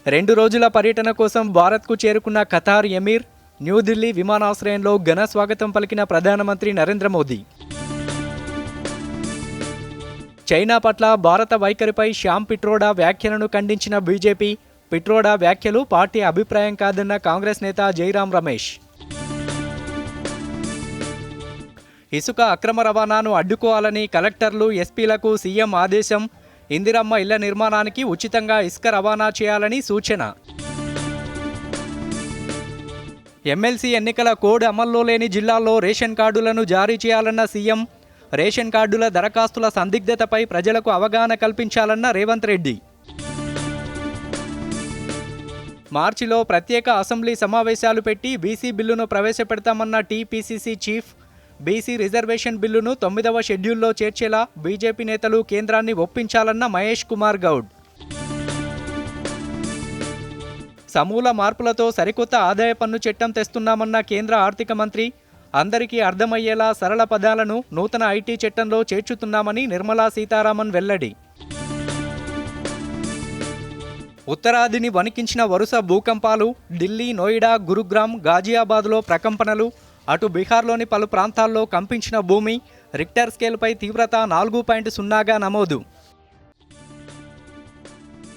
2 రోజుల పర్యటన కోసం భారత్కు చేరుకున్న ఖతార్ ఎమీర్ న్యూఢిల్లీ విమానాశ్రయంలో ఘన స్వాగతం పలికిన ప్రధానమంత్రి నరేంద్ర మోదీ. చైనా పట్ల భారత వైఖరిపై శ్యామ్ పిట్రోడా వ్యాఖ్యలను ఖండించిన బీజేపీ, పిట్రోడా వ్యాఖ్యలు పార్టీ అభిప్రాయం కాదన్న కాంగ్రెస్ నేత జైరాం రమేష్. ఇసుక అక్రమ రవాణాను అడ్డుకోవాలని కలెక్టర్లు, ఎస్పీలకు సీఎం ఆదేశం. ఇందిరమ్మ ఇళ్ల నిర్మాణానికి ఉచితంగా ఇసుక రవాణా చేయాలని సూచన. ఎమ్మెల్సీ ఎన్నికల కోడ్ అమల్లో లేని జిల్లాల్లో రేషన్ కార్డులను జారీ చేయాలన్న సీఎం. రేషన్ కార్డుల దరఖాస్తుల సందిగ్ధతపై ప్రజలకు అవగాహన కల్పించాలన్న రేవంత్ రెడ్డి. మార్చిలో ప్రత్యేక అసెంబ్లీ సమావేశాలు పెట్టి బీసీ బిల్లును ప్రవేశపెడతామన్న టీపీసీసీ చీఫ్. బీసీ రిజర్వేషన్ బిల్లును 9వ షెడ్యూల్లో చేర్చేలా బీజేపీ నేతలు కేంద్రాన్ని ఒప్పించాలన్న మహేష్ కుమార్ గౌడ్. సమూల మార్పులతో సరికొత్త ఆదాయ పన్ను చట్టం తెస్తున్నామన్న కేంద్ర ఆర్థిక మంత్రి. అందరికీ అర్థమయ్యేలా సరళ పదాలను నూతన ఐటీ చట్టంలో చేర్చుతున్నామని నిర్మలా సీతారామన్ వెల్లడి. ఉత్తరాదిని వణికించిన వరుస భూకంపాలు. ఢిల్లీ, నోయిడా, గురుగ్రామ్, గాజియాబాద్లో ప్రకంపనలు. అటు బీహార్లోని పలు ప్రాంతాల్లో కంపించిన భూమి. రిక్టర్ స్కేల్పై తీవ్రత 4.0గా నమోదు.